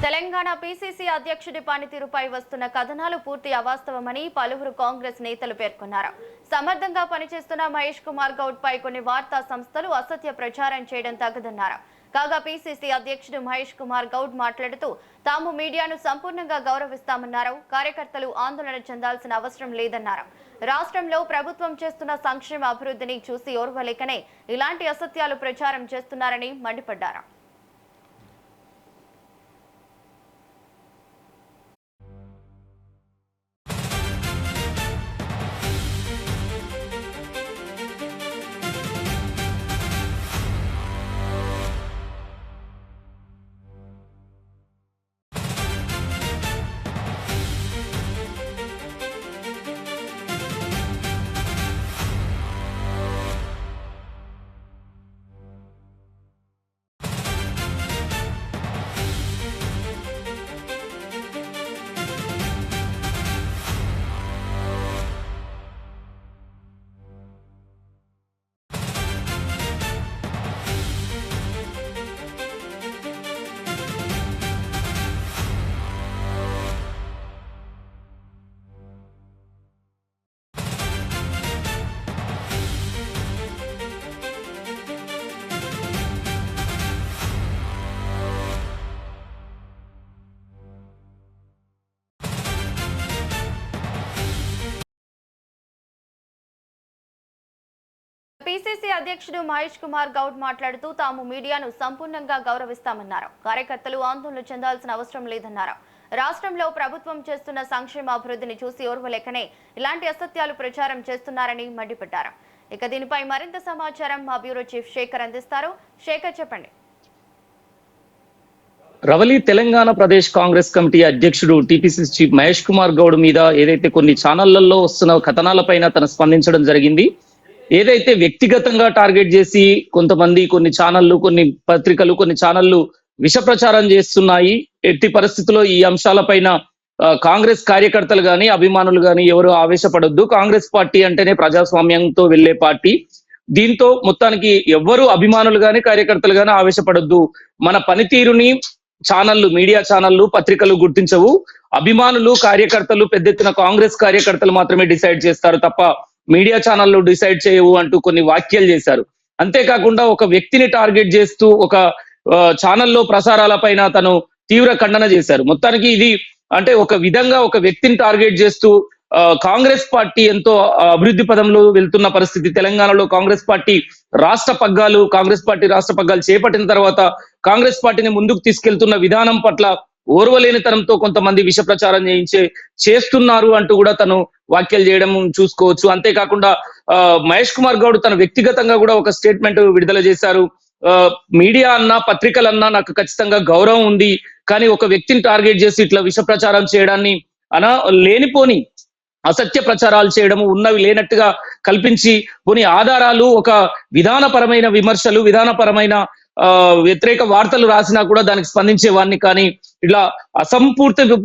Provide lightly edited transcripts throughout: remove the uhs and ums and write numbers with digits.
Telangana PCC అధ్యక్షుడి పనితీరుపై వస్తున్న కథనాలు పూర్తి అవాస్తవమని పలువురు కాంగ్రెస్ నేతలు పేర్కొన్నారు. సమర్థంగా పనిచేస్తున్న మహేష్ కుమార్ గౌడ్ పై కొన్ని వార్తా సంస్థలు అసత్య ప్రచారం చేయడం తగదన్నారు. కాగా పీసీసీ అధ్యక్షుడు మహేష్ కుమార్ గౌడ్ మాట్లాడుతూ తాము మీడియాను సంపూర్ణంగా గౌరవిస్తామన్నారు. కార్యకర్తలు ఆందోళన చెందాల్సిన అవసరం లేదన్నారు. రాష్ట్రంలో ప్రభుత్వం చేస్తున్న సంక్షేమ అభివృద్ధిని చూసి ఓర్వలేకనే ఇలాంటి అసత్యాలు ప్రచారం చేస్తున్నారని మండిపడ్డారు. పీసీసీ అధ్యక్షుడు మహేష్ కుమార్ గౌడ్ మాట్లాడుతూ తాము మీడియాను సంపూర్ణంగా గౌరవిస్తామన్నారు. కార్యకర్తలు ఆందోళన చెందాల్సిన అవసరం లేదన్నారు. రాష్ట్రంలో ప్రభుత్వం చేస్తున్న సంక్షేమ అభివృద్ధిని చూసి ఓర్వలేకనే ఇలాంటి అసత్యాలు ప్రచారం చేస్తున్నారని మండిపడ్డారు. ఇక దీనిపై మరింత సమాచారం మా బ్యూరో చీఫ్ శేఖర్ అందిస్తారు. శేఖర్, చెప్పండి. రవలి తెలంగాణ ప్రదేశ్ కాంగ్రెస్ కమిటీ అధ్యక్షుడు టీపీసీ చీఫ్ మహేష్ కుమార్ గౌడ్ మీద ఏదైతే కొన్ని ఛానళ్లలో వస్తున్న కథనాలపైన తను స్పందించడం జరిగింది. ఏదైతే వ్యక్తిగతంగా టార్గెట్ చేసి కొంతమంది కొన్ని ఛానళ్లు, కొన్ని పత్రికలు, కొన్ని ఛానళ్లు విష ప్రచారం చేస్తున్నాయి. ఎట్టి పరిస్థితుల్లో ఈ అంశాలపైన కాంగ్రెస్ కార్యకర్తలు గాని, అభిమానులు గాని ఎవరు ఆవేశపడొద్దు. కాంగ్రెస్ పార్టీ అంటేనే ప్రజాస్వామ్యంతో వెళ్లే పార్టీ. దీంతో మొత్తానికి ఎవ్వరు అభిమానులు గాని, కార్యకర్తలు గాని ఆవేశపడొద్దు. మన పనితీరుని ఛానళ్లు, మీడియా ఛానళ్లు, పత్రికలు గుర్తించవు. అభిమానులు, కార్యకర్తలు, పెద్ద ఎత్తున కాంగ్రెస్ కార్యకర్తలు మాత్రమే డిసైడ్ చేస్తారు తప్ప మీడియా ఛానళ్లు డిసైడ్ చేయవు అంటూ కొన్ని వ్యాఖ్యలు చేశారు. అంతేకాకుండా ఒక వ్యక్తిని టార్గెట్ చేస్తూ ఒక ఛానల్లో ప్రసారాల పైన తను తీవ్ర ఖండన చేశారు. మొత్తానికి ఇది అంటే ఒక విధంగా ఒక వ్యక్తిని టార్గెట్ చేస్తూ కాంగ్రెస్ పార్టీ ఎంతో అభివృద్ధి పదంలో వెళ్తున్న పరిస్థితి. తెలంగాణలో కాంగ్రెస్ పార్టీ రాష్ట్ర పగ్గాలు చేపట్టిన తర్వాత కాంగ్రెస్ పార్టీని ముందుకు తీసుకెళ్తున్న విధానం పట్ల ఓర్వలేనితనంతో కొంతమంది విష ప్రచారం చేస్తున్నారు అంటూ కూడా తను వ్యాఖ్యలు చేయడం చూసుకోవచ్చు. అంతేకాకుండా మహేష్ కుమార్ గౌడ్ తన వ్యక్తిగతంగా కూడా ఒక స్టేట్మెంట్ విడుదల చేశారు. మీడియా అన్నా, పత్రికలన్నా నాకు ఖచ్చితంగా గౌరవం ఉంది, కానీ ఒక వ్యక్తిని టార్గెట్ చేసి ఇట్లా విష ప్రచారం చేయడాన్ని లేనిపోని అసత్య ప్రచారాలు చేయడము, ఉన్నవి లేనట్టుగా కల్పించి కొన్ని ఆధారాలు, ఒక విధానపరమైన విమర్శలు, విధానపరమైన వ్యతిరేక వార్తలు రాసినా కూడా దానికి స్పందించేవాడిని. కానీ ఇట్లా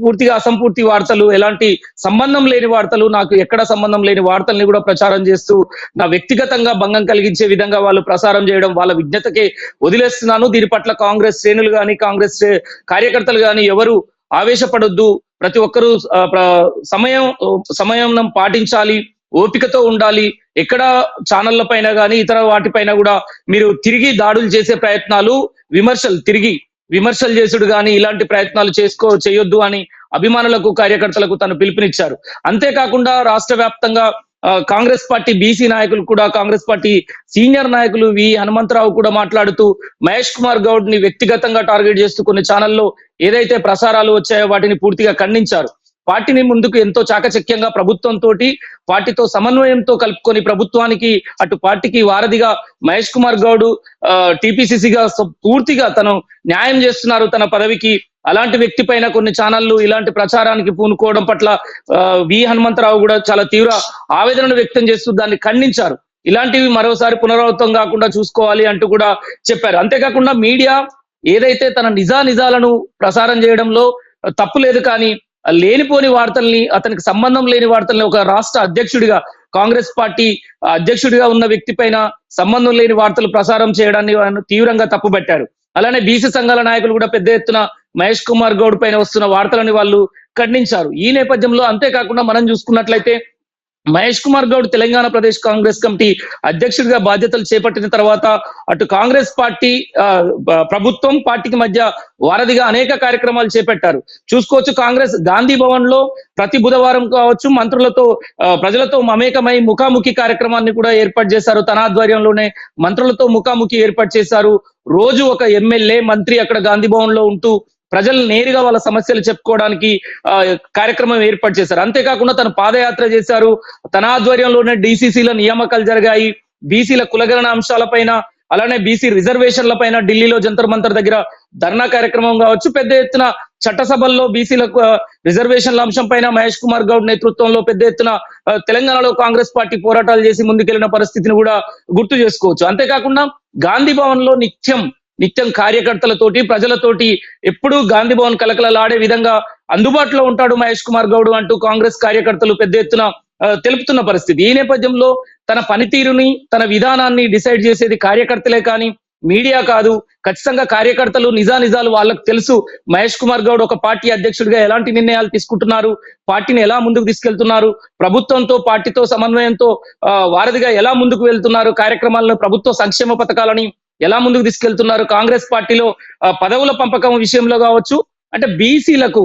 పూర్తిగా అసంపూర్తి వార్తలు, ఎలాంటి సంబంధం లేని వార్తలు, నాకు ఎక్కడ సంబంధం లేని వార్తల్ని కూడా ప్రచారం చేస్తూ నా వ్యక్తిగతంగా భంగం కలిగించే విధంగా వాళ్ళు ప్రసారం చేయడం వాళ్ళ విజ్ఞతకే వదిలేస్తున్నాను. దీని పట్ల కాంగ్రెస్ శ్రేణులు గాని, కాంగ్రెస్ కార్యకర్తలు గాని ఎవరు ఆవేశపడొద్దు. ప్రతి ఒక్కరూ సమయం పాటించాలి, ఓపికతో ఉండాలి. ఎక్కడ ఛానళ్ల పైన కానీ ఇతర వాటిపైన కూడా మీరు తిరిగి దాడులు చేసే ప్రయత్నాలు, విమర్శలు చేసుడు కానీ ఇలాంటి ప్రయత్నాలు చేయొద్దు అని అభిమానులకు, కార్యకర్తలకు తను పిలుపునిచ్చారు. అంతేకాకుండా రాష్ట్ర వ్యాప్తంగా కాంగ్రెస్ పార్టీ బీసీ నాయకులు కూడా, కాంగ్రెస్ పార్టీ సీనియర్ నాయకులు వి హనుమంతరావు కూడా మాట్లాడుతూ మహేష్ కుమార్ గౌడ్ ని వ్యక్తిగతంగా టార్గెట్ చేస్తూ కొన్ని ఛానల్లో ఏదైతే ప్రసారాలు వచ్చాయో వాటిని పూర్తిగా ఖండించారు. పార్టీని ముందుకు ఎంతో చాకచక్యంగా పార్టీతో సమన్వయంతో కలుపుకొని ప్రభుత్వానికి, అటు పార్టీకి వారధిగా మహేష్ కుమార్ గౌడ్ టీపీసీసీగా పూర్తిగా తను న్యాయం చేస్తున్నారు తన పదవికి. అలాంటి వ్యక్తి పైన కొన్ని ఛానళ్లు ఇలాంటి ప్రచారానికి పూనుకోవడం పట్ల వి హనుమంతరావు కూడా చాలా తీవ్ర ఆవేదనను వ్యక్తం చేస్తూ దాన్ని ఖండించారు. ఇలాంటివి మరోసారి పునరావృతం కాకుండా చూసుకోవాలి అంటూ కూడా చెప్పారు. అంతేకాకుండా మీడియా ఏదైతే తన నిజాలను ప్రసారం చేయడంలో తప్పు లేదు, కానీ లేనిపోని వార్తల్ని, అతనికి సంబంధం లేని వార్తల్ని ఒక రాష్ట్ర అధ్యక్షుడిగా, కాంగ్రెస్ పార్టీ అధ్యక్షుడిగా ఉన్న వ్యక్తి పైన సంబంధం లేని వార్తలు ప్రసారం చేయడాన్ని తీవ్రంగా తప్పుబట్టారు. అలానే బీసీ సంఘాల నాయకులు కూడా పెద్ద ఎత్తున మహేష్ కుమార్ గౌడ్ పైన వస్తున్న వార్తలని వాళ్ళు ఖండించారు. ఈ నేపథ్యంలో అంతేకాకుండా మనం చూసుకున్నట్లయితే మహేష్ కుమార్ గౌడ్ తెలంగాణ ప్రదేశ్ కాంగ్రెస్ కమిటీ అధ్యక్షుడిగా బాధ్యతలు చేపట్టిన తర్వాత అటు కాంగ్రెస్ పార్టీ ప్రభుత్వం పార్టీకి మధ్య వారధిగా అనేక కార్యక్రమాలు చేపట్టారు. చూసుకోవచ్చు, కాంగ్రెస్ గాంధీ భవన్ లో ప్రతి బుధవారం కావచ్చు మంత్రులతో ప్రజలతో మమేకమై ముఖాముఖి కార్యక్రమాన్ని కూడా ఏర్పాటు చేశారు. తన ఆధ్వర్యంలోనే మంత్రులతో ముఖాముఖి ఏర్పాటు చేశారు. రోజు ఒక ఎమ్మెల్యే మంత్రి అక్కడ గాంధీ భవన్ లో ఉంటూ ప్రజలు నేరుగా వాళ్ళ సమస్యలు చెప్పుకోవడానికి కార్యక్రమం ఏర్పాటు చేశారు. అంతేకాకుండా తను పాదయాత్ర చేశారు. తన ఆధ్వర్యంలోనే డిసిసిల నియామకాలు జరిగాయి. బీసీల కులగణన అంశాలపైన అలానే బీసీ రిజర్వేషన్ల పైన ఢిల్లీలో జంతర్ మంతర్ దగ్గర ధర్నా కార్యక్రమం కావచ్చు, పెద్ద ఎత్తున చట్టసభల్లో బీసీలకు రిజర్వేషన్ల అంశం పైన మహేష్ కుమార్ గౌడ్ నేతృత్వంలో పెద్ద ఎత్తున తెలంగాణలో కాంగ్రెస్ పార్టీ పోరాటాలు చేసి ముందుకెళ్లిన పరిస్థితిని కూడా గుర్తు చేసుకోవచ్చు. అంతేకాకుండా గాంధీ భవన్ లో నిత్యం కార్యకర్తలతోటి ప్రజలతోటి ఎప్పుడూ గాంధీ భవన్ కలకలలాడే విధంగా అందుబాటులో ఉంటాడు మహేష్ కుమార్ గౌడ్ అంటూ కాంగ్రెస్ కార్యకర్తలు పెద్ద ఎత్తున తెలుపుతున్న పరిస్థితి. ఈ నేపథ్యంలో తన పనితీరుని తన విధానాన్ని డిసైడ్ చేసేది కార్యకర్తలే కానీ మీడియా కాదు. ఖచ్చితంగా కార్యకర్తలు నిజాలు వాళ్ళకు తెలుసు. మహేష్ కుమార్ గౌడ్ ఒక పార్టీ అధ్యక్షుడిగా ఎలాంటి నిర్ణయాలు తీసుకుంటున్నారు, పార్టీని ఎలా ముందుకు తీసుకెళ్తున్నారు, ప్రభుత్వంతో పార్టీతో సమన్వయంతో వారధిగా ఎలా ముందుకు వెళ్తున్నారు, కార్యక్రమాలను ప్రభుత్వ సంక్షేమ పథకాలని ఎలా ముందుకు తీసుకెళ్తున్నారు, కాంగ్రెస్ పార్టీలో పదవుల పంపకం విషయంలో కావచ్చు, అంటే బీసీలకు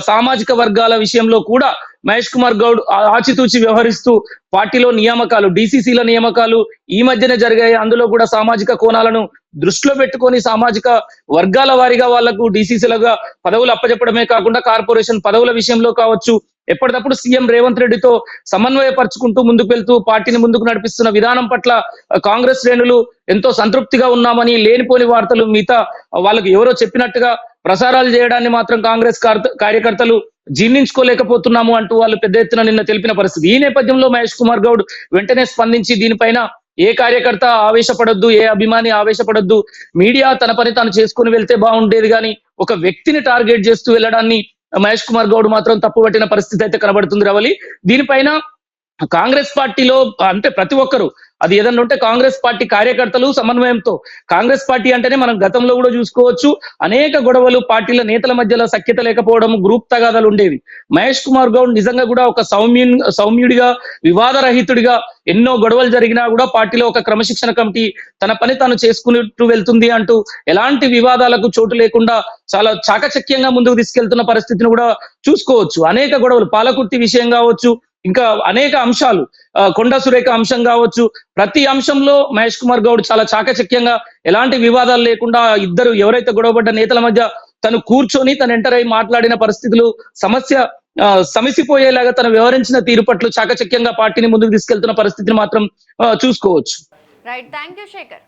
సామాజిక వర్గాల విషయంలో కూడా మహేష్ కుమార్ గౌడ్ ఆచితూచి వ్యవహరిస్తూ పార్టీలో నియామకాలు డిసిసిల నియామకాలు ఈ మధ్యనే జరిగాయి. అందులో కూడా సామాజిక కోణాలను దృష్టిలో పెట్టుకొని సామాజిక వర్గాల వారీగా వాళ్లకు డిసిసిలుగా పదవులు అప్పచెప్పడమే కాకుండా కార్పొరేషన్ పదవుల విషయంలో కావచ్చు ఎప్పటికప్పుడు సీఎం రేవంత్ రెడ్డితో సమన్వయపరుచుకుంటూ ముందుకు వెళ్తూ పార్టీని ముందుకు నడిపిస్తున్న విధానం పట్ల కాంగ్రెస్ శ్రేణులు ఎంతో సంతృప్తిగా ఉన్నామని, లేనిపోని వార్తలు మిగతా వాళ్ళకి ఎవరో చెప్పినట్టుగా ప్రసారాలు చేయడాన్ని మాత్రం కాంగ్రెస్ కార్యకర్తలు జీర్ణించుకోలేకపోతున్నాము అంటూ వాళ్ళు పెద్ద ఎత్తున నిన్న తెలిపిన పరిస్థితి. ఈ నేపథ్యంలో మహేష్ కుమార్ గౌడ్ వెంటనే స్పందించి దీనిపైన ఏ కార్యకర్త ఆవేశపడొద్దు, ఏ అభిమాని ఆవేశపడొద్దు, మీడియా తన పని తాను చేసుకుని వెళ్తే బాగుండేది కానీ ఒక వ్యక్తిని టార్గెట్ చేస్తూ వెళ్ళడాన్ని మహేష్ కుమార్ గౌడ్ మాత్రం తప్పుపట్టిన పరిస్థితి అయితే కనబడుతుంది రవలి. దీనిపైన కాంగ్రెస్ పార్టీలో అంటే ప్రతి ఒక్కరు అది ఏదన్నా ఉంటే కాంగ్రెస్ పార్టీ కార్యకర్తలు సమన్వయంతో, కాంగ్రెస్ పార్టీ అంటేనే మనం గతంలో కూడా చూసుకోవచ్చు అనేక గొడవలు, పార్టీల నేతల మధ్యలో సఖ్యత లేకపోవడం, గ్రూప్ తగాదాలు ఉండేవి. మహేష్ కుమార్ గౌడ్ నిజంగా కూడా ఒక సౌమ్యుడిగా వివాదరహితుడిగా ఎన్నో గొడవలు జరిగినా కూడా పార్టీలో ఒక క్రమశిక్షణ కమిటీ తన పని తాను చేసుకుంటూ వెళ్తుంది అంటూ ఎలాంటి వివాదాలకు చోటు లేకుండా చాలా చాకచక్యంగా ముందుకు తీసుకెళ్తున్న పరిస్థితిని కూడా చూసుకోవచ్చు. అనేక గొడవలు, పాలకుర్తి విషయం కావచ్చు, ఇంకా అనేక అంశాలు, కొండా సురేఖ అంశం కావచ్చు, ప్రతి అంశంలో మహేష్ కుమార్ గౌడ్ చాలా చాకచక్యంగా ఎలాంటి వివాదాలు లేకుండా ఇద్దరు ఎవరైతే గొడవపడ్డ నేతల మధ్య తను కూర్చొని తను ఎంటర్ అయి మాట్లాడిన పరిస్థితులు సమస్య సమసిపోయేలాగా తను వ్యవహరించిన తీరు పట్ల చాకచక్యంగా పార్టీని ముందుకు తీసుకెళ్తున్న పరిస్థితిని మాత్రం చూసుకోవచ్చు. Right, thank you Shekhar.